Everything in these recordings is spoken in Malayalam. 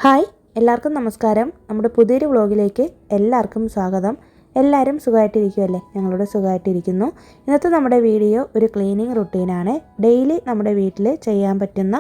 ഹായ് എല്ലാവർക്കും നമസ്കാരം. നമ്മുടെ പുതിയൊരു വ്ളോഗിലേക്ക് എല്ലാവർക്കും സ്വാഗതം. എല്ലാവരും സുഖമായിട്ടിരിക്കുമല്ലേ? ഞങ്ങളുടെ സുഖമായിട്ടിരിക്കുന്നു. ഇന്നത്തെ നമ്മുടെ വീഡിയോ ഒരു ക്ലീനിങ് റുട്ടീനാണ്. ഡെയിലി നമ്മുടെ വീട്ടിൽ ചെയ്യാൻ പറ്റുന്ന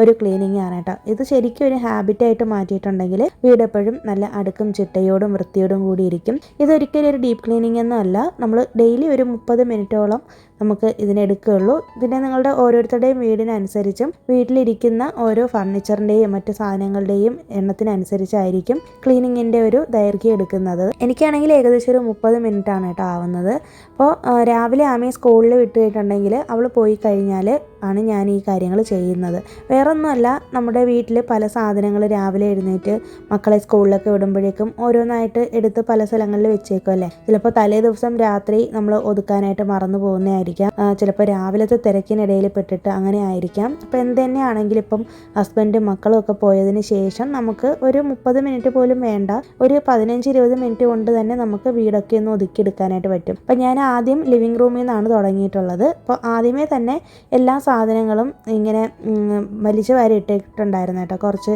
ഒരു ക്ലീനിങ് ആണ് കേട്ടോ. ഇത് ശരിക്കും ഒരു ഹാബിറ്റായിട്ട് മാറ്റിയിട്ടുണ്ടെങ്കിൽ വീട് എപ്പോഴും നല്ല അടുക്കും ചിട്ടയോടും വൃത്തിയോടും കൂടി ഇരിക്കും. ഇതൊരിക്കലും ഒരു ഡീപ്പ് ക്ലീനിങ് ഒന്നും അല്ല. നമ്മൾ ഡെയിലി ഒരു 30 മിനിറ്റോളം നമുക്ക് ഇതിനെടുക്കുകയുള്ളൂ. പിന്നെ നിങ്ങളുടെ ഓരോരുത്തരുടെയും വീടിനനുസരിച്ചും വീട്ടിലിരിക്കുന്ന ഓരോ ഫർണിച്ചറിൻ്റെയും മറ്റു സാധനങ്ങളുടെയും എണ്ണത്തിനനുസരിച്ചായിരിക്കും ക്ലീനിങ്ങിൻ്റെ ഒരു ദൈർഘ്യം എടുക്കുന്നത്. എനിക്കാണെങ്കിൽ ഏകദേശം ഒരു 30 മിനിറ്റാണ് കേട്ടോ ആവുന്നത്. അപ്പോൾ രാവിലെ ആമയെ സ്കൂളിൽ വിട്ടുപോയിട്ടുണ്ടെങ്കിൽ അവൾ പോയി കഴിഞ്ഞാൽ ആണ് ഞാൻ ഈ കാര്യങ്ങൾ ചെയ്യുന്നത്. വേറൊന്നുമല്ല, നമ്മുടെ വീട്ടിൽ പല സാധനങ്ങൾ രാവിലെ എഴുന്നേറ്റ് മക്കളെ സ്കൂളിലൊക്കെ വിടുമ്പോഴേക്കും ഓരോന്നായിട്ട് എടുത്ത് പല സ്ഥലങ്ങളിൽ വെച്ചേക്കും അല്ലേ. ചിലപ്പോൾ തലേ ദിവസം രാത്രി നമ്മൾ ഒതുക്കാനായിട്ട് മറന്നു പോകുന്നതായിരിക്കും. ചിലപ്പോൾ രാവിലത്തെ തിരക്കിനിടയിൽ പെട്ടിട്ട് അങ്ങനെ ആയിരിക്കാം. അപ്പോൾ എന്ത് തന്നെയാണെങ്കിലും ഇപ്പം ഹസ്ബൻഡും മക്കളും ഒക്കെ പോയതിന് ശേഷം നമുക്ക് ഒരു 30 മിനിറ്റ് പോലും വേണ്ട, ഒരു 15-20 മിനിറ്റ് കൊണ്ട് തന്നെ നമുക്ക് വീടൊക്കെ ഒന്ന് ഒതുക്കിയെടുക്കാനായിട്ട് പറ്റും. അപ്പം ഞാൻ ആദ്യം ലിവിങ് റൂമിൽ നിന്നാണ് തുടങ്ങിയിട്ടുള്ളത്. അപ്പോൾ ആദ്യമേ തന്നെ എല്ലാ സാധനങ്ങളും ഇങ്ങനെ വലിച്ചു വാരി ഇട്ടിട്ടുണ്ടായിരുന്നു കേട്ടോ. കുറച്ച്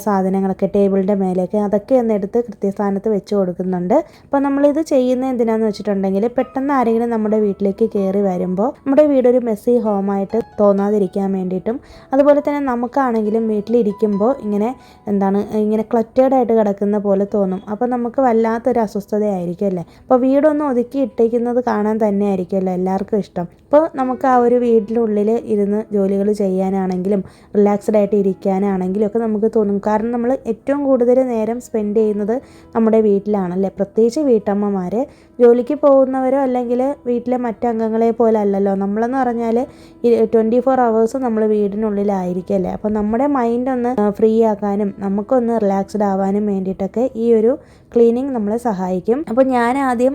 സാധനങ്ങളൊക്കെ ടേബിളിൻ്റെ മേലേക്ക് അതൊക്കെ ഒന്ന് എടുത്ത് കൃത്യസ്ഥാനത്ത് വെച്ച് കൊടുക്കുന്നുണ്ട്. അപ്പോൾ നമ്മളിത് ചെയ്യുന്നത് എന്തിനാന്ന് വെച്ചിട്ടുണ്ടെങ്കിൽ പെട്ടെന്ന് ആരെങ്കിലും നമ്മുടെ വീട്ടിലേക്ക് കയറി വരുമ്പോൾ നമ്മുടെ വീടൊരു മെസ്സി ഹോമായിട്ട് തോന്നാതിരിക്കാൻ വേണ്ടിയിട്ടും, അതുപോലെ തന്നെ നമുക്കാണെങ്കിലും വീട്ടിലിരിക്കുമ്പോൾ ഇങ്ങനെ ക്ലറ്റേർഡായിട്ട് കിടക്കുന്ന പോലെ തോന്നും. അപ്പോൾ നമുക്ക് വല്ലാത്തൊരു അസ്വസ്ഥതയായിരിക്കും അല്ലേ. അപ്പോൾ വീടൊന്ന് ഒതുക്കി ഇട്ടേക്കുന്നത് കാണാൻ തന്നെ ആയിരിക്കുമല്ലോ എല്ലാവർക്കും ഇഷ്ടം. അപ്പോൾ നമുക്ക് ആ ഒരു വീട്ടിനുള്ളിൽ ഇരുന്ന് ജോലികൾ ചെയ്യാനാണെങ്കിലും റിലാക്സ്ഡ് ആയിട്ട് ഇരിക്കാനാണെങ്കിലും ഒക്കെ നമുക്ക് തോന്നും. കാരണം നമ്മൾ ഏറ്റവും കൂടുതൽ നേരം സ്പെൻഡ് ചെയ്യുന്നത് നമ്മുടെ വീട്ടിലാണല്ലേ. പ്രത്യേകിച്ച് വീട്ടമ്മമാർ ജോലിക്ക് പോകുന്നവരോ അല്ലെങ്കിൽ വീട്ടിലെ മറ്റംഗങ്ങളെ പോലെ അല്ലല്ലോ. നമ്മളെന്ന് പറഞ്ഞാൽ 24 hours നമ്മൾ വീടിനുള്ളിലായിരിക്കും അല്ലേ. അപ്പോൾ നമ്മുടെ മൈൻഡ് ഒന്ന് ഫ്രീ ആക്കാനും നമുക്കൊന്ന് റിലാക്സ്ഡ് ആവാനും വേണ്ടിയിട്ടൊക്കെ ഈ ഒരു ക്ലീനിങ് നമ്മളെ സഹായിക്കും. അപ്പോൾ ഞാൻ ആദ്യം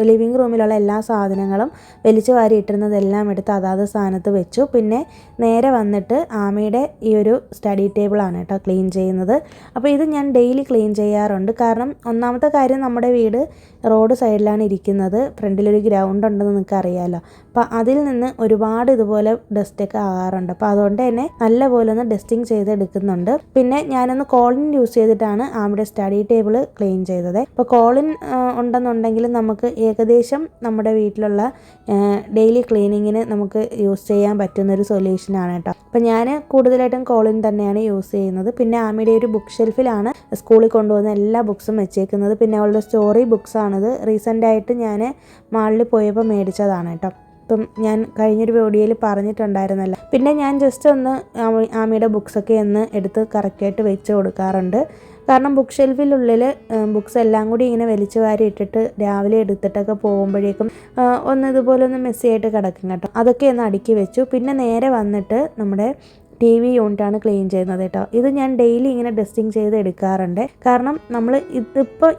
ലിവിങ് റൂമിലുള്ള എല്ലാ സാധനങ്ങളും വലിച്ചു വാരി ഇട്ടിരുന്നതെല്ലാം എടുത്ത് അതാത് സ്ഥാനത്ത് വെച്ചു. പിന്നെ നേരെ വന്നിട്ട് ആമയുടെ ഈ ഒരു സ്റ്റഡി ടേബിളാണ് കേട്ടോ ക്ലീൻ ചെയ്യുന്നത്. അപ്പോൾ ഇത് ഞാൻ ഡെയിലി ക്ലീൻ ചെയ്യാറുണ്ട്. കാരണം ഒന്നാമത്തെ കാര്യം, നമ്മുടെ വീട് റോഡ് സൈഡിലാണ് ഇരിക്കുന്നത്. ഫ്രണ്ടിലൊരു ഗ്രൗണ്ട് ഉണ്ടെന്ന് നിങ്ങൾക്ക് അറിയാമല്ലോ. അപ്പോൾ അതിൽ നിന്ന് ഒരുപാട് ഇതുപോലെ ഡസ്റ്റൊക്കെ ആകാറുണ്ട്. അപ്പോൾ അതുകൊണ്ട് തന്നെ നല്ലപോലെ ഒന്ന് ഡസ്റ്റിങ് ചെയ്തെടുക്കുന്നുണ്ട്. പിന്നെ ഞാനൊന്ന് കോളിൻ യൂസ് ചെയ്തിട്ടാണ് ആമയുടെ സ്റ്റഡി ടേബിൾ ക്ലീൻ ചെയ്തത്. ഇപ്പോൾ കോളിൻ ഉണ്ടെന്നുണ്ടെങ്കിൽ നമുക്ക് ഏകദേശം നമ്മുടെ വീട്ടിലുള്ള ഡെയിലി ക്ലീനിങ്ങിന് നമുക്ക് യൂസ് ചെയ്യാൻ പറ്റുന്നൊരു സൊല്യൂഷനാണ് കേട്ടോ. അപ്പോൾ ഞാൻ കൂടുതലായിട്ടും കോളിൻ തന്നെയാണ് യൂസ് ചെയ്യുന്നത്. പിന്നെ ആമയുടെ ഒരു ബുക്ക് ഷെൽഫിലാണ് സ്കൂളിൽ കൊണ്ടുപോകുന്ന എല്ലാ ബുക്സും വെച്ചേക്കുന്നത്. പിന്നെ അവളുടെ സ്റ്റോറി ബുക്സാണിത്. റീസെൻ്റായിട്ട് ഞാൻ മാളിൽ പോയപ്പോൾ മേടിച്ചതാണ് കേട്ടോ. ഇപ്പം ഞാൻ കഴിഞ്ഞൊരു വീഡിയോയിൽ പറഞ്ഞിട്ടുണ്ടായിരുന്നല്ലോ. പിന്നെ ഞാൻ ജസ്റ്റ് ഒന്ന് ആമയുടെ ബുക്സൊക്കെ ഒന്ന് എടുത്ത് കറക്റ്റായിട്ട് വെച്ച് കൊടുക്കാറുണ്ട്. കാരണം ബുക്ക് ഷെൽഫിനുള്ളിൽ ബുക്സ് എല്ലാം കൂടി ഇങ്ങനെ വലിച്ചു വാരി ഇട്ടിട്ട് രാവിലെ എടുത്തിട്ടൊക്കെ പോകുമ്പോഴേക്കും ഇതുപോലെ ഒന്ന് മെസ്സിയായിട്ട് കിടക്കും കേട്ടോ. അതൊക്കെ ഒന്ന് അടുക്കി വെച്ചു. പിന്നെ നേരെ വന്നിട്ട് നമ്മുടെ TV യൂണിറ്റാണ് ക്ലീൻ ചെയ്യുന്നത് കേട്ടോ. ഇത് ഞാൻ ഡെയിലി ഇങ്ങനെ ഡസ്റ്റിങ് ചെയ്ത് എടുക്കാറുണ്ട്. കാരണം നമ്മൾ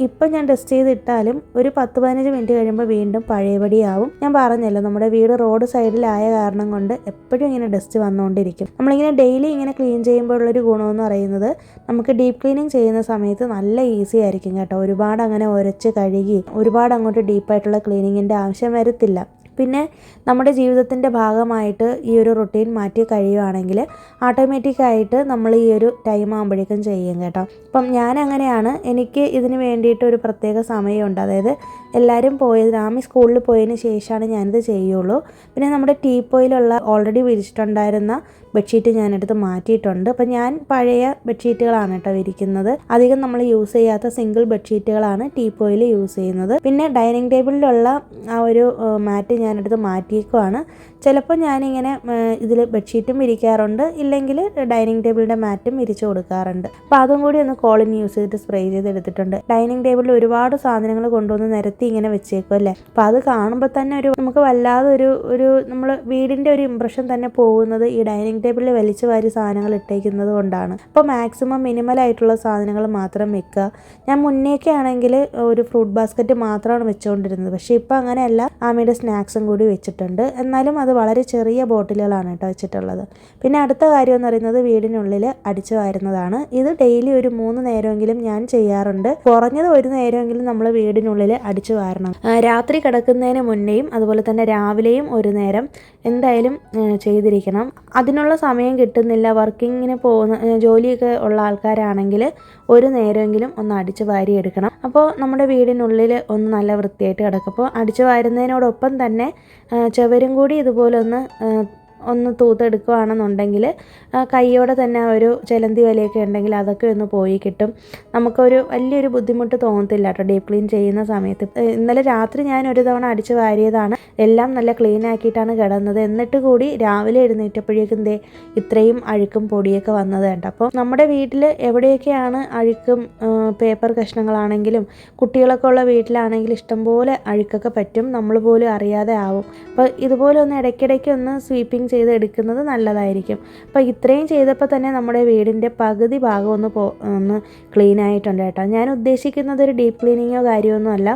ഇപ്പം ഞാൻ ഡസ്റ്റ് ചെയ്തിട്ടാലും ഒരു 10-15 മിനിറ്റ് കഴിയുമ്പോൾ വീണ്ടും പഴയപടിയാവും. ഞാൻ പറഞ്ഞല്ലോ, നമ്മുടെ വീട് റോഡ് സൈഡിലായ കാരണം കൊണ്ട് എപ്പോഴും ഇങ്ങനെ ഡസ്റ്റ് വന്നുകൊണ്ടിരിക്കും. നമ്മളിങ്ങനെ ഡെയിലി ഇങ്ങനെ ക്ലീൻ ചെയ്യുമ്പോഴുള്ളൊരു ഗുണമെന്ന് പറയുന്നത്, നമുക്ക് ഡീപ്പ് ക്ലീനിങ് ചെയ്യുന്ന സമയത്ത് നല്ല ഈസി ആയിരിക്കും കേട്ടോ. ഒരുപാട് അങ്ങനെ ഉരച്ച് കഴുകി ഒരുപാട് അങ്ങോട്ട് ഡീപ്പായിട്ടുള്ള ക്ലീനിങ്ങിൻ്റെ ആവശ്യം വരത്തില്ല. പിന്നെ നമ്മുടെ ജീവിതത്തിൻ്റെ ഭാഗമായിട്ട് ഈ ഒരു റുട്ടീൻ മാറ്റി കഴിയുവാണെങ്കിൽ ഓട്ടോമാറ്റിക്കായിട്ട് നമ്മൾ ഈ ഒരു ടൈം ആകുമ്പോഴേക്കും ചെയ്യും കേട്ടോ. അപ്പം ഞാൻ അങ്ങനെയാണ്. എനിക്ക് ഇതിന് വേണ്ടിയിട്ട് ഒരു പ്രത്യേക സമയമുണ്ട്. അതായത് എല്ലാവരും ആമി സ്കൂളിൽ പോയതിന് ശേഷമാണ് ഞാനിത് ചെയ്യുള്ളൂ. പിന്നെ നമ്മുടെ ടീപ്പോയിലുള്ള ഓൾറെഡി വിരിച്ചിട്ടുണ്ടായിരുന്ന ബെഡ്ഷീറ്റ് ഞാനെടുത്ത് മാറ്റിയിട്ടുണ്ട്. അപ്പം ഞാൻ പഴയ ബെഡ്ഷീറ്റുകളാണ് കേട്ടോ വിരിക്കുന്നത്. അധികം നമ്മൾ യൂസ് ചെയ്യാത്ത സിംഗിൾ ബെഡ്ഷീറ്റുകളാണ് ടീപ്പോയിൽ യൂസ് ചെയ്യുന്നത്. പിന്നെ ഡൈനിങ് ടേബിളിലുള്ള ആ ഒരു മാറ്റ് ഞാനെടുത്ത് മാറ്റിയേക്കുവാണ്. ചിലപ്പോൾ ഞാനിങ്ങനെ ഇതിൽ ബെഡ്ഷീറ്റും വിരിക്കാറുണ്ട്, ഇല്ലെങ്കിൽ ഡൈനിങ് ടേബിളിൻ്റെ മാറ്റും വിരിച്ചു കൊടുക്കാറുണ്ട്. അപ്പോൾ അതും കൂടി ഒന്ന് കോളിൻ യൂസ് ചെയ്തിട്ട് സ്പ്രേ ചെയ്തെടുത്തിട്ടുണ്ട്. ഡൈനിങ് ടേബിളിൽ ഒരുപാട് സാധനങ്ങൾ കൊണ്ടുവന്ന് നിരത്തി ഇങ്ങനെ വെച്ചേക്കും അല്ലേ. അപ്പോൾ അത് കാണുമ്പോൾ തന്നെ നമുക്ക് വല്ലാതെ ഒരു നമ്മൾ വീടിൻ്റെ ഒരു ഇംപ്രഷൻ തന്നെ പോകുന്നത് ഈ ഡൈനിങ് ടേബിളിൽ വലിച്ചു വാരി സാധനങ്ങൾ ഇട്ടേക്കുന്നത് കൊണ്ടാണ്. അപ്പോൾ മാക്സിമം മിനിമലായിട്ടുള്ള സാധനങ്ങൾ മാത്രം വെക്കുക. ഞാൻ മുന്നേക്കെ ആണെങ്കിൽ ഒരു ഫ്രൂട്ട് ബാസ്ക്കറ്റ് മാത്രമാണ് വെച്ചുകൊണ്ടിരുന്നത്. പക്ഷേ ഇപ്പോൾ അങ്ങനെയല്ല, ആമയുടെ സ്നാക്സും കൂടി വെച്ചിട്ടുണ്ട്. എന്നാലും അത് വളരെ ചെറിയ ബോട്ടിലുകളാണ് കേട്ടോ വെച്ചിട്ടുള്ളത്. പിന്നെ അടുത്ത കാര്യം എന്ന് പറയുന്നത് വീടിനുള്ളിൽ അടിച്ചു വാരുന്നതാണ്. ഇത് ഡെയിലി ഒരു 3 നേരമെങ്കിലും ഞാൻ ചെയ്യാറുണ്ട്. കുറഞ്ഞത് ഒരു നേരമെങ്കിലും നമ്മൾ വീടിനുള്ളിൽ അടിച്ചു വാരണം. രാത്രി കിടക്കുന്നതിന് മുന്നേയും അതുപോലെ തന്നെ രാവിലെയും ഒരു നേരം എന്തായാലും ചെയ്തിരിക്കണം. അതിനുള്ള അതിനുള്ള സമയം കിട്ടുന്നില്ല, വർക്കിങ്ങിന് പോകുന്ന ജോലിയൊക്കെ ഉള്ള ആൾക്കാരാണെങ്കിൽ ഒരു നേരമെങ്കിലും ഒന്ന് അടിച്ച് വാരി എടുക്കണം. അപ്പോൾ നമ്മുടെ വീടിനുള്ളിൽ ഒന്ന് നല്ല വൃത്തിയായിട്ട് കിടക്കും. അപ്പോൾ അടിച്ച് വാരുന്നതിനോടൊപ്പം തന്നെ ചുവരും കൂടി ഇതുപോലെ ഒന്ന് തൂത്തെടുക്കുകയാണെന്നുണ്ടെങ്കിൽ കൈയോടെ തന്നെ ഒരു ചിലന്തി വലയൊക്കെ ഉണ്ടെങ്കിൽ അതൊക്കെ ഒന്ന് പോയി കിട്ടും. നമുക്കൊരു വലിയൊരു ബുദ്ധിമുട്ട് തോന്നത്തില്ല കേട്ടോ ഡീപ്പ് ക്ലീൻ ചെയ്യുന്ന സമയത്ത്. ഇന്നലെ രാത്രി ഞാൻ ഒരു തവണ അടിച്ച് വാരിയതാണ്, എല്ലാം നല്ല ക്ലീൻ ആക്കിയിട്ടാണ് കിടന്നത്. എന്നിട്ട് കൂടി രാവിലെ എഴുന്നേറ്റപ്പോഴേക്കും ഇത്രയും അഴുക്കും പൊടിയൊക്കെ വന്നത് കണ്ടോ. അപ്പോൾ നമ്മുടെ വീട്ടിൽ എവിടെയൊക്കെയാണ് അഴുക്കും പേപ്പർ കഷ്ണങ്ങളാണെങ്കിലും കുട്ടികളൊക്കെ ഉള്ള വീട്ടിലാണെങ്കിൽ ഇഷ്ടംപോലെ അഴുക്കൊക്കെ പറ്റും, നമ്മൾ പോലും അറിയാതെ ആവും. അപ്പോൾ ഇതുപോലെ ഒന്ന് ഇടയ്ക്കിടയ്ക്ക് ഒന്ന് സ്വീപ്പിംഗ് ചെയ്ത് എടുക്കുന്നത് നല്ലതായിരിക്കും. അപ്പോൾ ഇത്രയും ചെയ്തപ്പോൾ തന്നെ നമ്മുടെ വീടിൻ്റെ പകുതി ഭാഗം ഒന്ന് ക്ലീൻ ആയിട്ടുണ്ട് കേട്ടോ. ഞാൻ ഉദ്ദേശിക്കുന്നത് ഒരു ഡീപ്പ് ക്ലീനിങ്ങോ കാര്യമൊന്നും അല്ല,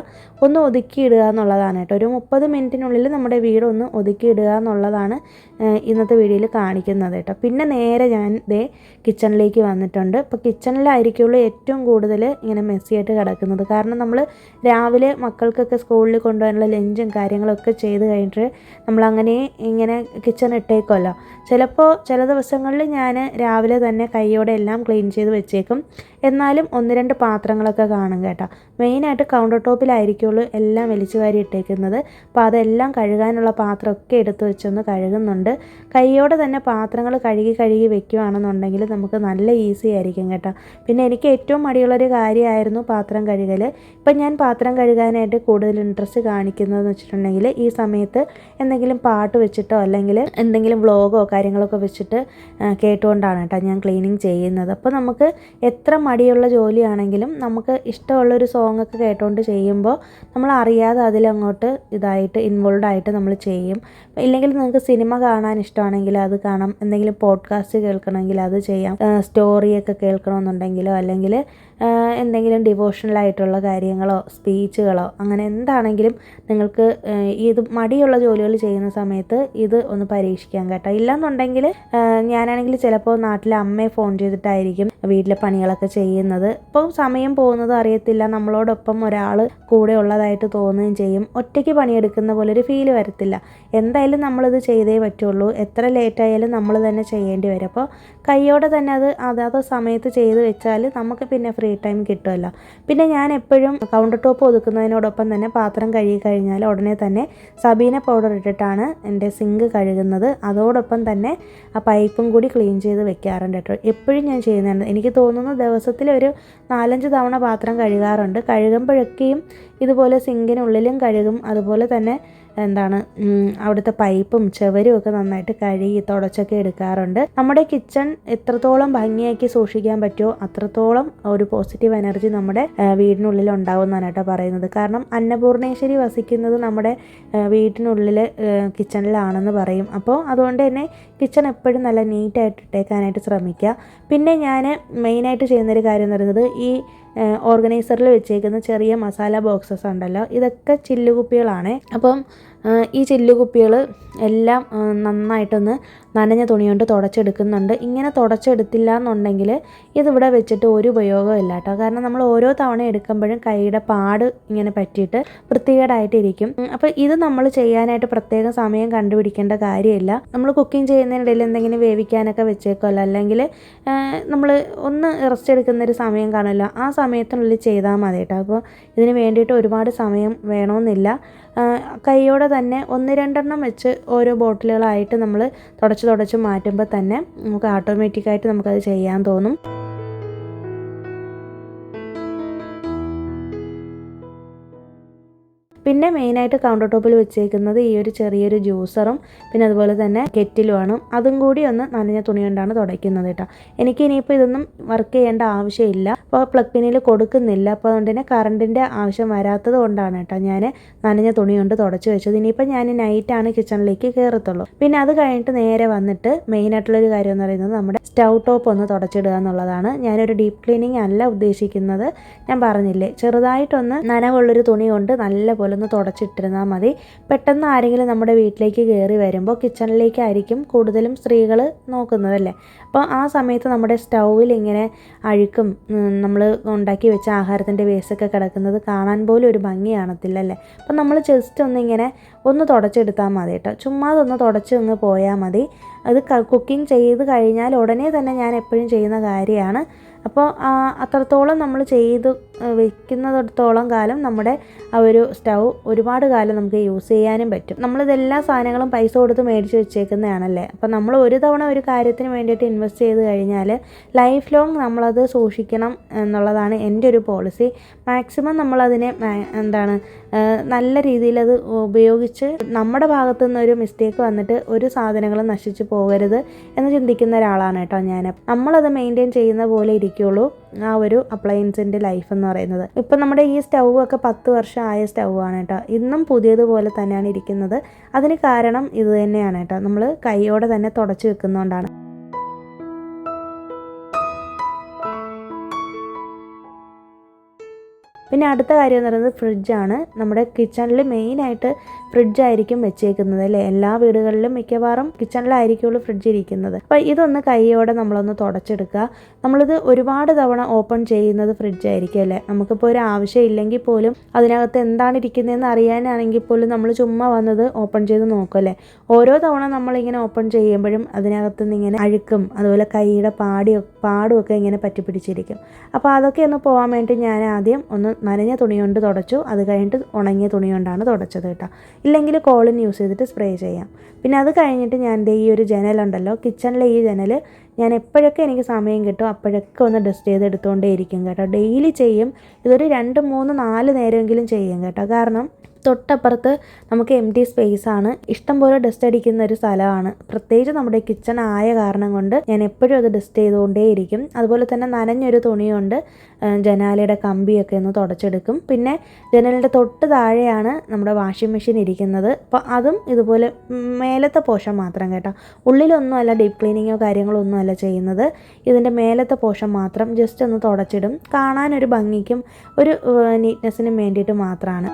ഒന്ന് ഒതുക്കിയിടുക എന്നുള്ളതാണ് കേട്ടോ. ഒരു 30 മിനിറ്റിനുള്ളിൽ നമ്മുടെ വീടൊന്ന് ഒതുക്കിയിടുക എന്നുള്ളതാണ് ഇന്നത്തെ വീഡിയോയിൽ കാണിക്കുന്നത് കേട്ടോ. പിന്നെ നേരെ ഞാൻ കിച്ചണിലേക്ക് വന്നിട്ടുണ്ട്. ഇപ്പോൾ കിച്ചണിലായിരിക്കുള്ളൂ ഏറ്റവും കൂടുതൽ ഇങ്ങനെ മെസ്സിയായിട്ട് കിടക്കുന്നത്. കാരണം നമ്മൾ രാവിലെ മക്കൾക്കൊക്കെ സ്കൂളിൽ കൊണ്ടുപോകാനുള്ള ലഞ്ചും കാര്യങ്ങളൊക്കെ ചെയ്ത് കഴിഞ്ഞിട്ട് നമ്മളങ്ങനെ ഇങ്ങനെ കിച്ചൺ ഇട്ടേക്കുമല്ലോ. ചിലപ്പോൾ ചില ദിവസങ്ങളിൽ ഞാൻ രാവിലെ തന്നെ കൈയോടെ എല്ലാം ക്ലീൻ ചെയ്ത് വെച്ചേക്കും. എന്നാലും 1-2 പാത്രങ്ങളൊക്കെ കാണും കേട്ടോ. മെയിനായിട്ട് കൗണ്ടർ ടോപ്പിലായിരിക്കുള്ളൂ എല്ലാം വലിച്ചു വാരി ഇട്ടേക്കുന്നത്. അപ്പോൾ അതെല്ലാം കഴുകാനുള്ള പാത്രമൊക്കെ എടുത്ത് വെച്ചൊന്ന് കഴുകുന്നുണ്ട്. കൈയോടെ തന്നെ പാത്രങ്ങൾ കഴുകി വെക്കുകയാണെന്നുണ്ടെങ്കിൽ നമുക്ക് നല്ല ഈസി ആയിരിക്കും കേട്ടോ. പിന്നെ എനിക്ക് ഏറ്റവും മടിയുള്ളൊരു കാര്യമായിരുന്നു പാത്രം കഴുകൽ. ഇപ്പം ഞാൻ പാത്രം കഴുകാനായിട്ട് കൂടുതൽ ഇൻട്രസ്റ്റ് കാണിക്കുന്നതെന്ന് വെച്ചിട്ടുണ്ടെങ്കിൽ ഈ സമയത്ത് എന്തെങ്കിലും പാട്ട് വെച്ചിട്ടോ അല്ലെങ്കിൽ എന്തെങ്കിലും വ്ളോഗോ കാര്യങ്ങളൊക്കെ വെച്ചിട്ട് കേട്ടുകൊണ്ടാണ് കേട്ടോ ഞാൻ ക്ലീനിങ് ചെയ്യുന്നത്. അപ്പോൾ നമുക്ക് എത്ര മടിയുള്ള ജോലിയാണെങ്കിലും നമുക്ക് ഇഷ്ടമുള്ളൊരു സോങ്ങൊക്കെ കേട്ടുകൊണ്ട് ചെയ്യുമ്പോൾ നമ്മൾ അറിയാതെ അതിലങ്ങോട്ട് ഇൻവോൾവ് ആയിട്ട് നമ്മൾ ചെയ്യും. ഇല്ലെങ്കിൽ നിങ്ങൾക്ക് സിനിമ കാണാൻ ഇഷ്ടമാണെങ്കിൽ അത് കാണാം, എന്തെങ്കിലും പോഡ്കാസ്റ്റ് കേൾക്കണമെങ്കിൽ അത് ചെയ്യാം, സ്റ്റോറിയൊക്കെ കേൾക്കണമെന്നുണ്ടെങ്കിലോ അല്ലെങ്കിൽ എന്തെങ്കിലും ഡിവോഷണലായിട്ടുള്ള കാര്യങ്ങളോ സ്പീച്ചുകളോ അങ്ങനെ എന്താണെങ്കിലും നിങ്ങൾക്ക് ഇത് മടിയുള്ള ജോലികൾ ചെയ്യുന്ന സമയത്ത് ഇത് ഒന്ന് പരീക്ഷിക്കാൻ കേട്ടോ. ഇല്ലെന്നുണ്ടെങ്കിൽ ഞാനാണെങ്കിൽ ചിലപ്പോൾ നാട്ടിലെ അമ്മയെ ഫോൺ ചെയ്തിട്ടായിരിക്കും വീട്ടിലെ പണികളൊക്കെ ചെയ്യുന്നത്. അപ്പോൾ സമയം പോകുന്നത് അറിയത്തില്ല, നമ്മളോടൊപ്പം ഒരാൾ കൂടെ ഉള്ളതായിട്ട് തോന്നുകയും ചെയ്യും. ഒറ്റയ്ക്ക് പണിയെടുക്കുന്ന പോലെ ഒരു ഫീൽ വരത്തില്ല. എന്തായാലും നമ്മളിത് ചെയ്തേ പറ്റുള്ളൂ, എത്ര ലേറ്റായാലും നമ്മൾ തന്നെ ചെയ്യേണ്ടി വരും. അപ്പോൾ കൈയോടെ തന്നെ അതാത് സമയത്ത് ചെയ്ത് വെച്ചാൽ നമുക്ക് പിന്നെ ഫ്രീ ടൈം കിട്ടുമല്ലോ. പിന്നെ ഞാൻ എപ്പോഴും കൗണ്ടർ ടോപ്പ് ഒതുക്കുന്നതിനോടൊപ്പം തന്നെ പാത്രം കഴുകി കഴിഞ്ഞാൽ ഉടനെ തന്നെ സബീന പൗഡർ ഇട്ടിട്ടാണ് എൻ്റെ സിങ്ക് കഴുകുന്നത്. അതോടൊപ്പം തന്നെ ആ പൈപ്പും കൂടി ക്ലീൻ ചെയ്ത് വെക്കാറുണ്ട് കേട്ടോ. എപ്പോഴും ഞാൻ ചെയ്യുന്നുണ്ട്. എനിക്ക് തോന്നുന്നു ദിവസത്തിൽ ഒരു 4-5 തവണ പാത്രം കഴുകാറുണ്ട്. കഴുകുമ്പോഴൊക്കെയും ഇതുപോലെ സിങ്കിനുള്ളിലും കഴുകും, അതുപോലെ തന്നെ അവിടുത്തെ പൈപ്പും ചുവരും ഒക്കെ നന്നായിട്ട് കഴുകി തുടച്ചൊക്കെ എടുക്കാറുണ്ട്. നമ്മുടെ കിച്ചൺ എത്രത്തോളം ഭംഗിയാക്കി സൂക്ഷിക്കാൻ പറ്റുമോ അത്രത്തോളം ഒരു പോസിറ്റീവ് എനർജി നമ്മുടെ വീടിനുള്ളിൽ ഉണ്ടാവുമെന്നാണ് കേട്ടോ പറയുന്നത്. കാരണം അന്നപൂർണേശ്വരി വസിക്കുന്നത് നമ്മുടെ വീട്ടിനുള്ളിൽ കിച്ചണിലാണെന്ന് പറയും. അപ്പോൾ അതുകൊണ്ട് തന്നെ കിച്ചൺ എപ്പോഴും നല്ല നീറ്റായിട്ട് ഇട്ടേക്കാനായിട്ട് ശ്രമിക്കുക. പിന്നെ ഞാൻ മെയിനായിട്ട് ചെയ്യുന്നൊരു കാര്യം എന്ന് പറയുന്നത് ഈ ഓർഗനൈസറിൽ വെച്ചേക്കുന്ന ചെറിയ മസാല ബോക്സസ് ഉണ്ടല്ലോ, ഇതൊക്കെ ചില്ലുകുപ്പികളാണ്. അപ്പം ഈ ചില്ലുകുപ്പികൾ എല്ലാം നന്നായിട്ടൊന്ന് നനഞ്ഞ തുണി കൊണ്ട് തുടച്ചെടുക്കുന്നുണ്ട്. ഇങ്ങനെ തുടച്ചെടുത്തില്ല എന്നുണ്ടെങ്കിൽ ഇതിവിടെ വെച്ചിട്ട് ഒരു ഉപയോഗമില്ല കേട്ടോ. കാരണം നമ്മൾ ഓരോ തവണ എടുക്കുമ്പോഴും കൈയുടെ പാട് ഇങ്ങനെ പറ്റിയിട്ട് വൃത്തികേടായിട്ടിരിക്കും. അപ്പോൾ ഇത് നമ്മൾ ചെയ്യാനായിട്ട് പ്രത്യേകം സമയം കണ്ടുപിടിക്കേണ്ട കാര്യമില്ല. നമ്മൾ കുക്കിംഗ് ചെയ്യുന്നതിനിടയിൽ എന്തെങ്കിലും വേവിക്കാനൊക്കെ വെച്ചേക്കുമല്ലോ, അല്ലെങ്കിൽ നമ്മൾ ഒന്ന് റെസ്റ്റ് എടുക്കുന്നൊരു സമയം കാണുമല്ലോ, ആ സമയത്തിനുള്ളിൽ ചെയ്താൽ മതി കേട്ടോ. അപ്പോൾ ഇതിന് വേണ്ടിയിട്ട് ഒരുപാട് സമയം വേണമെന്നില്ല. കൈയോടെ തന്നെ 1-2 വെച്ച് ഓരോ ബോട്ടിലുകളായിട്ട് നമ്മൾ തുടച്ച് മാറ്റുമ്പോൾ തന്നെ നമുക്ക് ഓട്ടോമാറ്റിക്കായിട്ട് നമുക്കത് ചെയ്യാൻ തോന്നും. പിന്നെ മെയിനായിട്ട് കൗണ്ടർ ടോപ്പിൽ വെച്ചേക്കുന്നത് ഈ ഒരു ചെറിയൊരു ജ്യൂസറും പിന്നെ അതുപോലെ തന്നെ കെറ്റിലുമാണ്. അതും കൂടി ഒന്ന് നനഞ്ഞ തുണി കൊണ്ടാണ് തുടയ്ക്കുന്നത് കേട്ടോ. എനിക്ക് ഇനിയിപ്പോൾ ഇതൊന്നും വർക്ക് ചെയ്യേണ്ട ആവശ്യമില്ല. അപ്പോൾ പ്ലഗ് പിന്നിൽ കൊടുക്കുന്നില്ല. അപ്പോൾ അതുകൊണ്ട് തന്നെ കറണ്ടിൻ്റെ ആവശ്യം വരാത്തത് കൊണ്ടാണ് കേട്ടോ ഞാൻ നനഞ്ഞ തുണി കൊണ്ട് തുടച്ച് വെച്ചത്. ഇനിയിപ്പോൾ ഞാൻ നൈറ്റാണ് കിച്ചണിലേക്ക് കയറത്തുള്ളൂ. പിന്നെ അത് കഴിഞ്ഞിട്ട് നേരെ വന്നിട്ട് മെയിനായിട്ടുള്ളൊരു കാര്യം എന്ന് പറയുന്നത് നമ്മുടെ സ്റ്റൗ ടോപ്പ് ഒന്ന് തുടച്ചിടുക എന്നുള്ളതാണ്. ഞാനൊരു ഡീപ്പ് ക്ലീനിങ് അല്ല ഉദ്ദേശിക്കുന്നത്. ഞാൻ പറഞ്ഞില്ലേ, ചെറുതായിട്ടൊന്ന് നനവുള്ളൊരു തുണി കൊണ്ട് നല്ലപോലെ ഇതുപോലൊന്ന് തുടച്ചിട്ടിരുന്നാൽ മതി. പെട്ടെന്ന് ആരെങ്കിലും നമ്മുടെ വീട്ടിലേക്ക് കയറി വരുമ്പോൾ കിച്ചണിലേക്കായിരിക്കും കൂടുതലും സ്ത്രീകൾ നോക്കുന്നതല്ലേ. അപ്പോൾ ആ സമയത്ത് നമ്മുടെ സ്റ്റൗവിൽ ഇങ്ങനെ അഴുക്കും നമ്മൾ ഉണ്ടാക്കി വെച്ച ആഹാരത്തിൻ്റെ വേസ്റ്റൊക്കെ കിടക്കുന്നത് കാണാൻ പോലും ഒരു ഭംഗി കാണത്തില്ലല്ലേ. അപ്പോൾ നമ്മൾ ജസ്റ്റ് ഒന്നിങ്ങനെ ഒന്ന് തുടച്ചെടുത്താൽ മതി കേട്ടോ. ചുമ്മാ ഒന്ന് തുടച്ച് ഒന്ന് പോയാൽ മതി. അത് കുക്കിംഗ് ചെയ്ത് കഴിഞ്ഞാൽ ഉടനെ തന്നെ ഞാൻ എപ്പോഴും ചെയ്യുന്ന കാര്യമാണ്. അപ്പോൾ അത്രത്തോളം നമ്മൾ ചെയ്ത് വെക്കുന്നിടത്തോളം കാലം നമ്മുടെ ആ ഒരു സ്റ്റൗ ഒരുപാട് കാലം നമുക്ക് യൂസ് ചെയ്യാനും പറ്റും. നമ്മളിതെല്ലാ സാധനങ്ങളും പൈസ കൊടുത്ത് മേടിച്ച് വെച്ചേക്കുന്നതാണല്ലേ. അപ്പോൾ നമ്മൾ ഒരു തവണ ഒരു കാര്യത്തിന് വേണ്ടിയിട്ട് ഇൻവെസ്റ്റ് ചെയ്ത് കഴിഞ്ഞാൽ ലൈഫ് ലോങ് നമ്മളത് സൂക്ഷിക്കണം എന്നുള്ളതാണ് എൻ്റെ ഒരു പോളിസി. മാക്സിമം നമ്മളതിനെ നല്ല രീതിയിൽ അത് ഉപയോഗിച്ച് നമ്മുടെ ഭാഗത്തു നിന്നൊരു മിസ്റ്റേക്ക് വന്നിട്ട് ഒരു സാധനങ്ങളും നശിച്ചു പോകരുത് എന്ന് ചിന്തിക്കുന്ന ഒരാളാണ് കേട്ടോ ഞാൻ. നമ്മളത് മെയിൻറ്റെയിൻ ചെയ്യുന്ന പോലെ ഇരിക്കുള്ളൂ ആ ഒരു അപ്ലയൻസിൻ്റെ ലൈഫ് എന്ന് പറയുന്നത്. ഇപ്പം നമ്മുടെ ഈ സ്റ്റൗ ഒക്കെ 10 വർഷം ആയ സ്റ്റൗ ആണ് കേട്ടോ. ഇന്നും പുതിയതുപോലെ തന്നെയാണ് ഇരിക്കുന്നത്. അതിന് കാരണം ഇത് തന്നെയാണ് കേട്ടോ. നമ്മൾ കൈയോടെ തന്നെ തുടച്ച് വെക്കുന്നതുകൊണ്ടാണ്. പിന്നെ അടുത്ത കാര്യം എന്ന് പറയുന്നത് ഫ്രിഡ്ജാണ്. നമ്മുടെ കിച്ചണിൽ മെയിനായിട്ട് ഫ്രിഡ്ജായിരിക്കും വെച്ചേക്കുന്നത് അല്ലേ. എല്ലാ വീടുകളിലും മിക്കവാറും കിച്ചണിലായിരിക്കുള്ളൂ ഫ്രിഡ്ജ് ഇരിക്കുന്നത്. അപ്പോൾ ഇതൊന്ന് കൈയോടെ നമ്മളൊന്ന് തുടച്ചെടുക്കുക. നമ്മളിത് ഒരുപാട് തവണ ഓപ്പൺ ചെയ്യുന്നത് ഫ്രിഡ്ജായിരിക്കും അല്ലേ. നമുക്കിപ്പോൾ ഒരു ആവശ്യം ഇല്ലെങ്കിൽ പോലും അതിനകത്ത് എന്താണ് ഇരിക്കുന്നതെന്ന് അറിയാനാണെങ്കിൽ പോലും നമ്മൾ ചുമ്മാ വന്നത് ഓപ്പൺ ചെയ്ത് നോക്കുമല്ലേ. ഓരോ തവണ നമ്മളിങ്ങനെ ഓപ്പൺ ചെയ്യുമ്പോഴും അതിനകത്ത് നിന്ന് ഇങ്ങനെ അഴുക്കും അതുപോലെ കൈയുടെ പാടുമൊക്കെ ഇങ്ങനെ പറ്റിപ്പിടിച്ചിരിക്കും. അപ്പോൾ അതൊക്കെ ഒന്ന് പോകാൻ വേണ്ടി ഞാൻ ആദ്യം ഒന്ന് നനഞ്ഞ തുണി കൊണ്ട് തുടച്ചു. അത് കഴിഞ്ഞിട്ട് ഉണങ്ങിയ തുണി കൊണ്ടാണ് തുടച്ചത് കേട്ടോ. ഇല്ലെങ്കിൽ കോളിൻ യൂസ് ചെയ്തിട്ട് സ്പ്രേ ചെയ്യാം. പിന്നെ അത് കഴിഞ്ഞിട്ട് ഞാൻ ഈ ഒരു ജനലുണ്ടല്ലോ, കിച്ചണിലെ ഈ ജനൽ ഞാൻ എപ്പോഴൊക്കെ എനിക്ക് സമയം കിട്ടും അപ്പോഴൊക്കെ ഒന്ന് ഡസ്റ്റ് ചെയ്ത് എടുത്തുകൊണ്ടേ ഇരിക്കും കേട്ടോ. ഡെയിലി ചെയ്യും. ഇതൊരു 2, 3, 4 നേരമെങ്കിലും ചെയ്യും കേട്ടോ. കാരണം തൊട്ടപ്പുറത്ത് നമുക്ക് എംപ്റ്റി സ്പേസാണ്, ഇഷ്ടംപോലെ ഡസ്റ്റ് അടിക്കുന്ന ഒരു സ്ഥലമാണ്. പ്രത്യേകിച്ച് നമ്മുടെ കിച്ചൺ ആയ കാരണം കൊണ്ട് ഞാൻ എപ്പോഴും അത് ഡസ്റ്റ് ചെയ്തുകൊണ്ടേയിരിക്കും. അതുപോലെ തന്നെ നനഞ്ഞൊരു തുണി കൊണ്ട് ജനാലയുടെ കമ്പിയൊക്കെ ഒന്ന് തുടച്ചെടുക്കും. പിന്നെ ജനലിൻ്റെ തൊട്ട് താഴെയാണ് നമ്മുടെ വാഷിംഗ് മെഷീൻ ഇരിക്കുന്നത്. അപ്പോൾ അതും ഇതുപോലെ മേലത്തെ പോർഷൻ മാത്രം കേട്ടോ. ഉള്ളിലൊന്നും അല്ല ഡീപ്പ് ക്ലീനിങ്ങോ കാര്യങ്ങളോ ഒന്നും അല്ല ചെയ്യുന്നത്. ഇതിൻ്റെ മേലത്തെ പോർഷൻ മാത്രം ജസ്റ്റ് ഒന്ന് തുടച്ചിടും. കാണാനൊരു ഭംഗിക്കും ഒരു നീറ്റ്നെസ്സിനും വേണ്ടിയിട്ട് മാത്രമാണ്.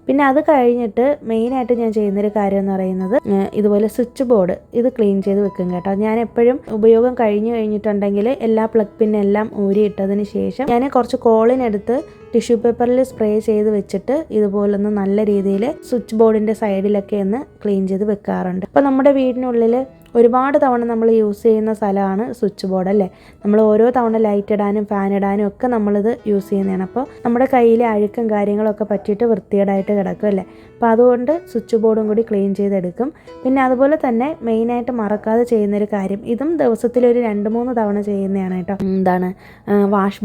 പിന്നെ അത് കഴിഞ്ഞിട്ട് മെയിനായിട്ട് ഞാൻ ചെയ്യുന്നൊരു കാര്യം എന്ന് പറയുന്നത് ഇതുപോലെ സ്വിച്ച് ബോർഡ് ഇത് ക്ലീൻ ചെയ്ത് വെക്കും കേട്ടോ. ഞാൻ എപ്പോഴും ഉപയോഗം കഴിഞ്ഞിട്ടുണ്ടെങ്കിൽ എല്ലാ പ്ലഗ് പിന്നെല്ലാം ഊരിയിട്ടതിന് ശേഷം ഞാൻ കുറച്ച് കോളിനെടുത്ത് ടിഷ്യൂ പേപ്പറിൽ സ്പ്രേ ചെയ്ത് വെച്ചിട്ട് ഇതുപോലൊന്ന് നല്ല രീതിയിൽ സ്വിച്ച് ബോർഡിൻ്റെ സൈഡിലൊക്കെ ഒന്ന് ക്ലീൻ ചെയ്ത് വെക്കാറുണ്ട്. അപ്പോൾ നമ്മുടെ വീടിനുള്ളിൽ ഒരുപാട് തവണ നമ്മൾ യൂസ് ചെയ്യുന്ന സ്ഥലമാണ് സ്വിച്ച് ബോർഡ് അല്ലേ. നമ്മൾ ഓരോ തവണ ലൈറ്റ് ഇടാനും ഫാൻ ഇടാനും ഒക്കെ നമ്മളിത് യൂസ് ചെയ്യുന്നതാണ്. അപ്പോൾ നമ്മുടെ കയ്യിലെ അഴുക്കും കാര്യങ്ങളൊക്കെ പറ്റിയിട്ട് വൃത്തികേടായിട്ട് കിടക്കും അല്ലേ. അപ്പോൾ അതുകൊണ്ട് സ്വിച്ച് ബോർഡും കൂടി ക്ലീൻ ചെയ്തെടുക്കും. പിന്നെ അതുപോലെ തന്നെ മെയിനായിട്ട് മറക്കാതെ ചെയ്യുന്നൊരു കാര്യം, ഇതും ദിവസത്തിലൊരു 2-3 തവണ ചെയ്യുന്നതാണ് കേട്ടോ. വാഷ്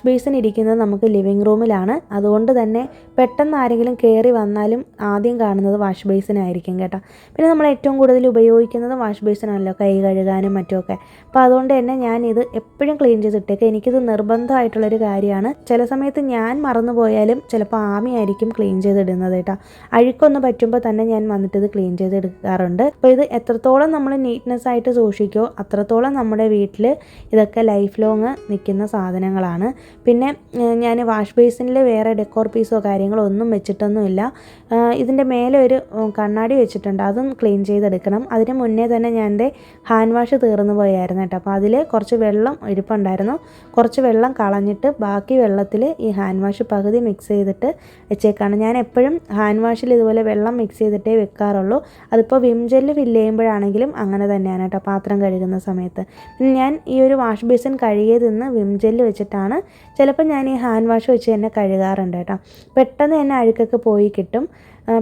ബേസിൻ ഇരിക്കുന്നത് നമുക്ക് ലിവിങ് റൂമിലാണ്. അതുകൊണ്ട് തന്നെ പെട്ടെന്ന് ആരെങ്കിലും കയറി വന്നാലും ആദ്യം കാണുന്നത് വാഷ് ബേസിനായിരിക്കും കേട്ടോ. പിന്നെ നമ്മൾ ഏറ്റവും കൂടുതൽ ഉപയോഗിക്കുന്നത് വാഷ് ബേസിനാണല്ലോ, കൈ കഴുകാനും മറ്റുമൊക്കെ. അപ്പോൾ അതുകൊണ്ട് തന്നെ ഞാൻ ഇത് എപ്പോഴും ക്ലീൻ ചെയ്തിട്ടേക്ക്. എനിക്കിത് നിർബന്ധമായിട്ടുള്ളൊരു കാര്യമാണ്. ചില സമയത്ത് ഞാൻ മറന്നു പോയാലും ചിലപ്പോൾ ആമിയായിരിക്കും ക്ലീൻ ചെയ്തിടുന്നത് കേട്ടോ. അഴുക്കൊന്ന് പറ്റുമ്പോൾ തന്നെ ഞാൻ വന്നിട്ട് ഇത് ക്ലീൻ ചെയ്തെടുക്കാറുണ്ട്. അപ്പോൾ ഇത് എത്രത്തോളം നമ്മൾ നീറ്റ്നെസ് ആയിട്ട് സൂക്ഷിക്കുമോ അത്രത്തോളം നമ്മുടെ വീട്ടിൽ ഇതൊക്കെ ലൈഫ് ലോങ് നിൽക്കുന്ന സാധനങ്ങളാണ്. പിന്നെ ഞാൻ വാഷ് ബേസിനിൽ വേറെ ഡെക്കോർ പീസോ കാര്യങ്ങളോ ഒന്നും വെച്ചിട്ടൊന്നുമില്ല. ഇതിൻ്റെ മേലെ ഒരു കണ്ണാടി വെച്ചിട്ടുണ്ട്, അതും ക്ലീൻ ചെയ്തെടുക്കണം. അതിന് മുന്നേ തന്നെ ഞാൻ ഹാൻഡ് വാഷ് തീർന്നു പോയായിരുന്നു കേട്ടോ. അപ്പോൾ അതിൽ കുറച്ച് വെള്ളം ഇരിപ്പുണ്ടായിരുന്നു. കുറച്ച് വെള്ളം കളഞ്ഞിട്ട് ബാക്കി വെള്ളത്തിൽ ഈ ഹാൻഡ് വാഷ് പകുതി മിക്സ് ചെയ്തിട്ട് വെച്ചേക്കാണ്. ഞാൻ എപ്പോഴും ഹാൻഡ് വാഷിൽ ഇതുപോലെ വെള്ളം മിക്സ് ചെയ്തിട്ടേ വെക്കാറുള്ളൂ. അതിപ്പോൾ വിം ജെല്ല് ഫില്ല് ചെയ്യുമ്പോഴാണെങ്കിലും അങ്ങനെ തന്നെയാണ് കേട്ടോ, പാത്രം കഴുകുന്ന സമയത്ത്. ഞാൻ ഈ ഒരു വാഷ് ബേസിൻ കഴുകിയതിന്ന് വിം ജെല്ല് വെച്ചിട്ടാണ് ചിലപ്പോൾ ഞാൻ ഈ ഹാൻഡ് വാഷ് വെച്ച് തന്നെ കഴുകാറുണ്ട് കേട്ടോ. പെട്ടെന്ന് തന്നെ അഴുക്കൊക്കെ പോയി കിട്ടും.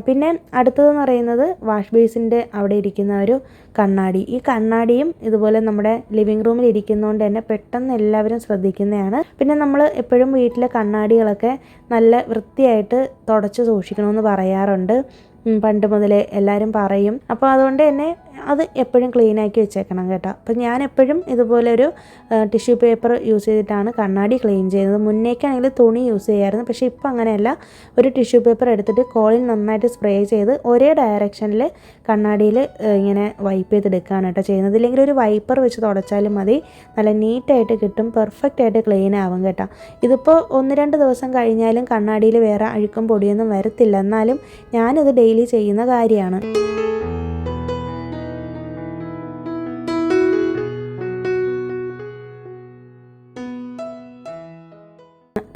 പിന്നെ അടുത്തതെന്ന് പറയുന്നത് വാഷ് ബേസിൻ്റെ അവിടെ ഇരിക്കുന്ന ഒരു കണ്ണാടി. ഈ കണ്ണാടിയും ഇതുപോലെ നമ്മുടെ ലിവിങ് റൂമിൽ ഇരിക്കുന്നതുകൊണ്ട് തന്നെ പെട്ടെന്ന് എല്ലാവരും ശ്രദ്ധിക്കുന്നതാണ്. പിന്നെ നമ്മൾ എപ്പോഴും വീട്ടിലെ കണ്ണാടികളൊക്കെ നല്ല വൃത്തിയായിട്ട് തുടച്ച് സൂക്ഷിക്കണമെന്ന് പറയാറുണ്ട്. പണ്ട് മുതലേ എല്ലാവരും പറയും. അപ്പോൾ അതുകൊണ്ട് തന്നെ അത് എപ്പോഴും ക്ലീനാക്കി വെച്ചേക്കണം കേട്ടോ. അപ്പം ഞാൻ എപ്പോഴും ഇതുപോലെ ഒരു ടിഷ്യൂ പേപ്പർ യൂസ് ചെയ്തിട്ടാണ് കണ്ണാടി ക്ലീൻ ചെയ്യുന്നത്. മുന്നേക്കാണെങ്കിൽ തുണി യൂസ് ചെയ്യാമായിരുന്നു, പക്ഷേ ഇപ്പോൾ അങ്ങനെയല്ല. ഒരു ടിഷ്യൂ പേപ്പർ എടുത്തിട്ട് കോളിൽ നന്നായിട്ട് സ്പ്രേ ചെയ്ത് ഒരേ ഡയറക്ഷനിൽ കണ്ണാടിയിൽ ഇങ്ങനെ വൈപ്പ് ചെയ്തെടുക്കുകയാണ് കേട്ടോ ചെയ്യുന്നത്. ഇല്ലെങ്കിൽ ഒരു വൈപ്പർ വെച്ച് തുടച്ചാലും മതി, നല്ല നീറ്റായിട്ട് കിട്ടും, പെർഫെക്റ്റ് ആയിട്ട് ക്ലീൻ ആവും കേട്ടോ. ഇതിപ്പോൾ 1-2 ദിവസം കഴിഞ്ഞാലും കണ്ണാടിയിൽ വേറെ അഴുക്കും പൊടിയൊന്നും വരത്തില്ല. എന്നാലും ഞാനിത് ഡെയിലി ചെയ്യുന്ന കാര്യമാണ്.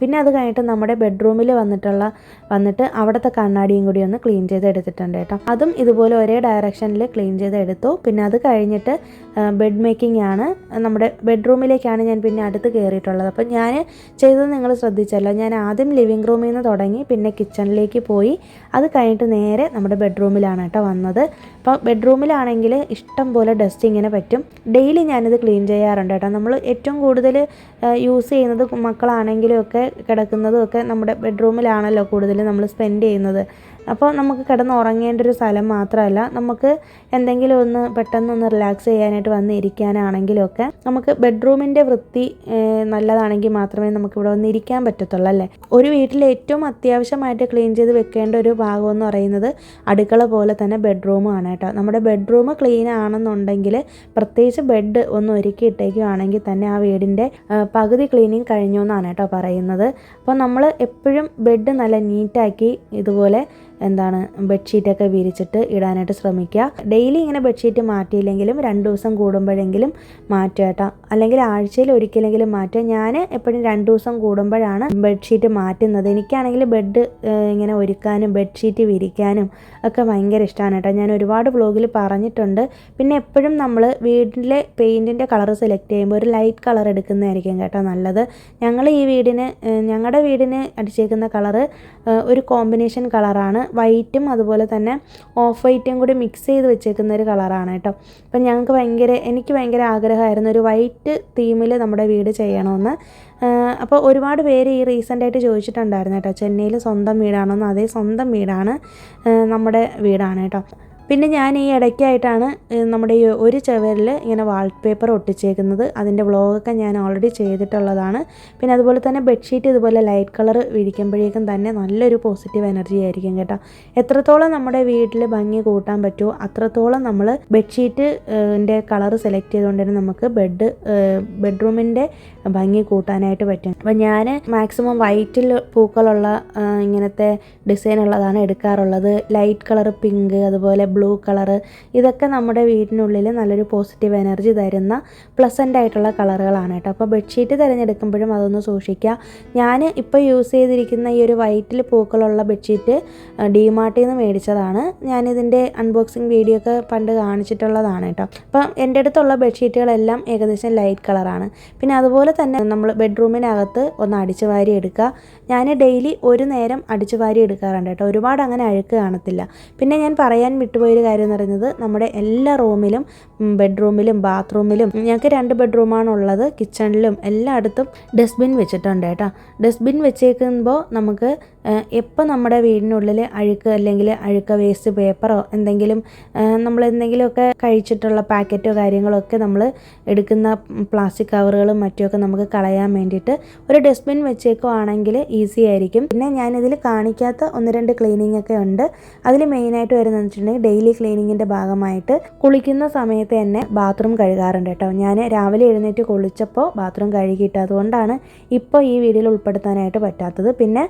പിന്നെ അത് കഴിഞ്ഞിട്ട് നമ്മുടെ ബെഡ്റൂമിൽ വന്നിട്ട് അവിടുത്തെ കണ്ണാടിയും കൂടി ഒന്ന് ക്ലീൻ ചെയ്ത് എടുത്തിട്ടുണ്ട് കേട്ടോ. അതും ഇതുപോലെ ഒരേ ഡയറക്ഷനിൽ ക്ലീൻ ചെയ്ത് എടുത്തു. പിന്നെ അത് കഴിഞ്ഞിട്ട് ബെഡ് മേക്കിംഗ് ആണ്. നമ്മുടെ ബെഡ്റൂമിലേക്കാണ് ഞാൻ പിന്നെ അടുത്ത് കയറിയിട്ടുള്ളത്. അപ്പം ഞാൻ ചെയ്തത് നിങ്ങൾ ശ്രദ്ധിച്ചല്ലോ, ഞാൻ ആദ്യം ലിവിങ് റൂമിൽ നിന്ന് തുടങ്ങി പിന്നെ കിച്ചണിലേക്ക് പോയി, അത് കഴിഞ്ഞിട്ട് നേരെ നമ്മുടെ ബെഡ്റൂമിലാണ് കേട്ടോ വന്നത്. അപ്പോൾ ബെഡ്റൂമിലാണെങ്കിൽ ഇഷ്ടം പോലെ ഡസ്റ്റ് ഇങ്ങനെ പറ്റും. ഡെയിലി ഞാനിത് ക്ലീൻ ചെയ്യാറുണ്ട് കേട്ടോ. നമ്മൾ ഏറ്റവും കൂടുതൽ യൂസ് ചെയ്യുന്നത് മക്കളാണെങ്കിലും ഒക്കെ കിടക്കുന്നതും ഒക്കെ നമ്മുടെ ബെഡ്റൂമിലാണല്ലോ കൂടുതൽ നമ്മൾ സ്പെൻഡ് ചെയ്യുന്നത്. അപ്പോൾ നമുക്ക് കിടന്ന് ഉറങ്ങേണ്ട ഒരു സ്ഥലം മാത്രമല്ല, നമുക്ക് എന്തെങ്കിലും ഒന്ന് പെട്ടെന്നൊന്ന് റിലാക്സ് ചെയ്യാനായിട്ട് വന്ന് ഇരിക്കാനാണെങ്കിലും ഒക്കെ നമുക്ക് ബെഡ്റൂമിൻ്റെ വൃത്തി നല്ലതാണെങ്കിൽ മാത്രമേ നമുക്കിവിടെ വന്ന് ഇരിക്കാൻ പറ്റത്തുള്ളൂ അല്ലേ. ഒരു വീട്ടിൽ ഏറ്റവും അത്യാവശ്യമായിട്ട് ക്ലീൻ ചെയ്ത് വെക്കേണ്ട ഒരു ഭാഗം എന്ന് പറയുന്നത് അടുക്കള പോലെ തന്നെ ബെഡ്റൂമാണ് കേട്ടോ. നമ്മുടെ ബെഡ്റൂം ക്ലീൻ ആണെന്നുണ്ടെങ്കിൽ, പ്രത്യേകിച്ച് ബെഡ് ഒന്ന് ഒരുക്കി ഇട്ടേക്കുവാണെങ്കിൽ തന്നെ ആ വീടിൻ്റെ പകുതി ക്ലീനിങ് കഴിഞ്ഞു എന്നാണ് കേട്ടോ പറയുന്നത്. അപ്പോൾ നമ്മൾ എപ്പോഴും ബെഡ് നല്ല നീറ്റാക്കി ഇതുപോലെ ബെഡ്ഷീറ്റൊക്കെ വിരിച്ചിട്ട് ഇടാനായിട്ട് ശ്രമിക്കുക. ഡെയിലി ഇങ്ങനെ ബെഡ്ഷീറ്റ് മാറ്റിയില്ലെങ്കിലും 2 ദിവസം കൂടുമ്പോഴെങ്കിലും മാറ്റുക കേട്ടോ. അല്ലെങ്കിൽ ആഴ്ചയിൽ ഒരിക്കലെങ്കിലും മാറ്റുക. ഞാൻ എപ്പോഴും 2 ദിവസം കൂടുമ്പോഴാണ് ബെഡ്ഷീറ്റ് മാറ്റുന്നത്. എനിക്കാണെങ്കിൽ ബെഡ് ഇങ്ങനെ ഒരുക്കാനും ബെഡ്ഷീറ്റ് വിരിക്കാനും ഒക്കെ ഭയങ്കര ഇഷ്ടമാണ് കേട്ടോ. ഞാൻ ഒരുപാട് വ്ലോഗിൽ പറഞ്ഞിട്ടുണ്ട്. പിന്നെ എപ്പോഴും നമ്മൾ വീടിലെ പെയിൻറ്റിൻ്റെ കളർ സെലക്ട് ചെയ്യുമ്പോൾ ഒരു ലൈറ്റ് കളർ എടുക്കുന്നതായിരിക്കും കേട്ടോ നല്ലത്. ഞങ്ങളുടെ വീടിന് അടിച്ചേക്കുന്ന കളറ് ഒരു കോമ്പിനേഷൻ കളറാണ്. വൈറ്റും അതുപോലെ തന്നെ ഓഫ് വൈറ്റും കൂടി മിക്സ് ചെയ്ത് വെച്ചേക്കുന്ന ഒരു കളറാണ് കേട്ടോ. അപ്പം എനിക്ക് ഭയങ്കര ആഗ്രഹമായിരുന്നു ഒരു വൈറ്റ് തീമിൽ നമ്മുടെ വീട് ചെയ്യണമെന്ന്. അപ്പോൾ ഒരുപാട് പേര് ഈ റീസെൻ്റായിട്ട് ചോദിച്ചിട്ടുണ്ടായിരുന്നു കേട്ടോ, ചെന്നൈയിൽ സ്വന്തം വീടാണെന്ന്. അതേ, സ്വന്തം വീടാണ്, നമ്മുടെ വീടാണ് കേട്ടോ. പിന്നെ ഞാൻ ഈ ഇടയ്ക്കായിട്ടാണ് നമ്മുടെ ഈ ഒരു ചുവരിൽ ഇങ്ങനെ വാൾപേപ്പർ ഒട്ടിച്ചേക്കുന്നത്. അതിൻ്റെ വ്ളോഗൊക്കെ ഞാൻ ഓൾറെഡി ചെയ്തിട്ടുള്ളതാണ്. പിന്നെ അതുപോലെ തന്നെ ബെഡ്ഷീറ്റ് ഇതുപോലെ ലൈറ്റ് കളർ വിരിക്കുമ്പോഴേക്കും തന്നെ നല്ലൊരു പോസിറ്റീവ് എനർജി ആയിരിക്കും കേട്ടോ. എത്രത്തോളം നമ്മുടെ വീട്ടിൽ ഭംഗി കൂട്ടാൻ പറ്റുമോ അത്രത്തോളം നമ്മൾ ബെഡ്ഷീറ്റിൻ്റെ കളർ സെലക്ട് ചെയ്തുകൊണ്ട് തന്നെ നമുക്ക് ബെഡ്റൂമിൻ്റെ ഭംഗി കൂട്ടാനായിട്ട് പറ്റും. അപ്പം ഞാൻ മാക്സിമം വൈറ്റിൽ പൂക്കളുള്ള ഇങ്ങനത്തെ ഡിസൈൻ ഉള്ളതാണ് എടുക്കാറുള്ളത്. ലൈറ്റ് കളർ പിങ്ക്, അതുപോലെ ബ്ലൂ കളറ്, ഇതൊക്കെ നമ്മുടെ വീടിനുള്ളിൽ നല്ലൊരു പോസിറ്റീവ് എനർജി തരുന്ന പ്ലസൻ്റ് ആയിട്ടുള്ള കളറുകളാണ് കേട്ടോ. അപ്പോൾ ബെഡ്ഷീറ്റ് തിരഞ്ഞെടുക്കുമ്പോഴും അതൊന്ന് സൂക്ഷിക്കുക. ഞാൻ ഇപ്പോൾ യൂസ് ചെയ്തിരിക്കുന്ന ഈ ഒരു വൈറ്റിൽ പൂക്കളുള്ള ബെഡ്ഷീറ്റ് ഡിമാർട്ടിൽ നിന്ന് മേടിച്ചതാണ്. ഞാനിതിൻ്റെ അൺബോക്സിങ് വീഡിയോ ഒക്കെ പണ്ട് കാണിച്ചിട്ടുള്ളതാണ് കേട്ടോ. അപ്പം എൻ്റെ അടുത്തുള്ള ബെഡ്ഷീറ്റുകളെല്ലാം ഏകദേശം ലൈറ്റ് കളറാണ്. പിന്നെ അതുപോലെ തന്നെ നമ്മൾ ബെഡ്റൂമിനകത്ത് ഒന്ന് അടിച്ചു വാരി എടുക്കുക. ഞാൻ ഡെയിലി ഒരു നേരം അടിച്ചു വാരി എടുക്കാറുണ്ട് കേട്ടോ. ഒരുപാട് അങ്ങനെ അഴുക്ക് കാണത്തില്ല. പിന്നെ ഞാൻ പറയാൻ വിട്ടുപോയൊരു കാര്യം എന്ന് പറയുന്നത്, നമ്മുടെ എല്ലാ റൂമിലും, ബെഡ്റൂമിലും ബാത്റൂമിലും, ഞങ്ങൾക്ക് 2 ബെഡ്റൂമാണുള്ളത്, കിച്ചണിലും എല്ലായിടത്തും ഡസ്റ്റ്ബിൻ വെച്ചിട്ടുണ്ട് കേട്ടോ. ഡസ്റ്റ്ബിൻ വെച്ചേക്കുമ്പോൾ നമുക്ക് എപ്പോൾ നമ്മുടെ വീടിനുള്ളിൽ അല്ലെങ്കിൽ അഴുക്ക വേസ്റ്റ് പേപ്പറോ നമ്മൾ എന്തെങ്കിലുമൊക്കെ കഴിച്ചിട്ടുള്ള പാക്കറ്റോ കാര്യങ്ങളോ ഒക്കെ നമ്മൾ എടുക്കുന്ന പ്ലാസ്റ്റിക് കവറുകളും മറ്റുമൊക്കെ നമുക്ക് കളയാൻ വേണ്ടിയിട്ട് ഒരു ഡസ്റ്റ്ബിൻ വെച്ചേക്കുവാണെങ്കിൽ ഈസി ആയിരിക്കും. പിന്നെ ഞാനിതിൽ കാണിക്കാത്ത 1-2 ക്ലീനിങ് ഒക്കെ ഉണ്ട്. അതിൽ മെയിനായിട്ട് വരുന്നതെന്ന് വെച്ചിട്ടുണ്ടെങ്കിൽ ഡെയിലി ക്ലീനിങ്ങിൻ്റെ ഭാഗമായിട്ട് കുളിക്കുന്ന സമയത്ത് തന്നെ ബാത്റൂം കഴുകാറുണ്ട് കേട്ടോ. ഞാൻ രാവിലെ എഴുന്നേറ്റ് കുളിച്ചപ്പോൾ ബാത്റൂം കഴുകിയിട്ട്, അതുകൊണ്ടാണ് ഇപ്പോൾ ഈ വീഡിയോയിൽ ഉൾപ്പെടുത്താനായിട്ട് പറ്റാത്തത്. പിന്നെ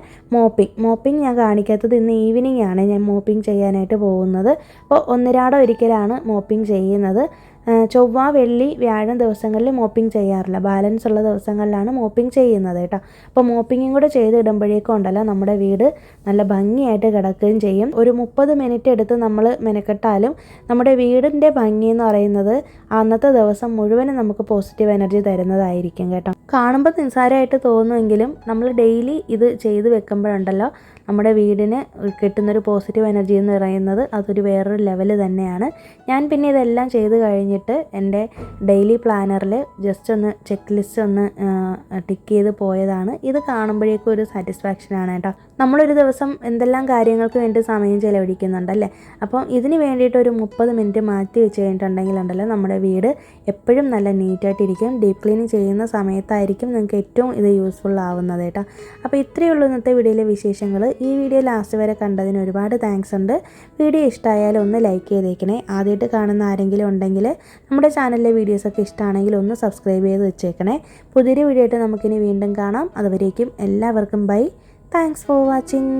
മോപ്പിംഗ് ഞാൻ കാണിക്കാത്തത് ഇന്ന് ഈവനിങ് ആണ് ഞാൻ മോപ്പിംഗ് ചെയ്യാനായിട്ട് പോകുന്നത്. അപ്പോൾ ഒരിക്കലാണ് മോപ്പിംഗ് ചെയ്യുന്നത്. ചൊവ്വ, വെള്ളി, വ്യാഴം ദിവസങ്ങളിൽ മോപ്പിംഗ് ചെയ്യാറില്ല. ബാലൻസ് ഉള്ള ദിവസങ്ങളിലാണ് മോപ്പിംഗ് ചെയ്യുന്നത് കേട്ടോ. അപ്പോൾ മോപ്പിങ്ങും കൂടെ ചെയ്തിടുമ്പോഴേക്കും ഉണ്ടല്ലോ നമ്മുടെ വീട് നല്ല ഭംഗിയായിട്ട് കിടക്കുകയും ചെയ്യും. ഒരു 30 മിനിറ്റ് എടുത്ത് നമ്മൾ മെനക്കെട്ടാലും നമ്മുടെ വീടിൻ്റെ ഭംഗി എന്ന് പറയുന്നത് അന്നത്തെ ദിവസം മുഴുവനും നമുക്ക് പോസിറ്റീവ് എനർജി തരുന്നതായിരിക്കും കേട്ടോ. കാണുമ്പോൾ നിസ്സാരമായിട്ട് തോന്നുമെങ്കിലും നമ്മൾ ഡെയിലി ഇത് ചെയ്ത് വെക്കുമ്പോഴുണ്ടല്ലോ നമ്മുടെ വീടിന് കിട്ടുന്നൊരു പോസിറ്റീവ് എനർജി എന്ന് പറയുന്നത് അതൊരു വേറൊരു ലെവല് തന്നെയാണ്. ഞാൻ പിന്നെ ഇതെല്ലാം ചെയ്ത് കഴിഞ്ഞിട്ട് എൻ്റെ ഡെയിലി പ്ലാനറിൽ ജസ്റ്റ് ഒന്ന് ചെക്ക് ലിസ്റ്റ് ഒന്ന് ടിക്ക് ചെയ്ത് പോയതാണ്. ഇത് കാണുമ്പോഴേക്കും ഒരു സാറ്റിസ്ഫാക്ഷനാണ് കേട്ടോ. നമ്മളൊരു ദിവസം എന്തെല്ലാം കാര്യങ്ങൾക്ക് വേണ്ടി സമയം ചിലവഴിക്കുന്നുണ്ടല്ലേ. അപ്പം ഇതിന് വേണ്ടിയിട്ട് ഒരു 30 മിനിറ്റ് മാറ്റി വെച്ച് കഴിഞ്ഞിട്ടുണ്ടെങ്കിലുണ്ടല്ലോ നമ്മുടെ വീട് എപ്പോഴും നല്ല നീറ്റായിട്ടിരിക്കും. ഡീപ്പ് ക്ലീനിങ് ചെയ്യുന്ന സമയത്തായിരിക്കും നിങ്ങൾക്ക് ഏറ്റവും ഇത് യൂസ്ഫുൾ ആവുന്നത് കേട്ടോ. അപ്പോൾ ഇത്രയേ ഉള്ളൂ ഇന്നത്തെ വീഡിയോയിലെ വിശേഷങ്ങൾ. ഈ വീഡിയോ ലാസ്റ്റ് വരെ കണ്ടതിന് ഒരുപാട് താങ്ക്സ് ഉണ്ട്. വീഡിയോ ഇഷ്ടമായാലും ഒന്ന് ലൈക്ക് ചെയ്തേക്കണേ. ആദ്യമായിട്ട് കാണുന്ന ആരെങ്കിലും ഉണ്ടെങ്കിൽ നമ്മുടെ ചാനലിലെ വീഡിയോസൊക്കെ ഇഷ്ടമാണെങ്കിൽ ഒന്ന് സബ്സ്ക്രൈബ് ചെയ്ത് വെച്ചേക്കണേ. പുതിയൊരു വീഡിയോ ആയിട്ട് നമുക്കിനി വീണ്ടും കാണാം. അതുവരേക്കും എല്ലാവർക്കും ബൈ. Thanks for watching.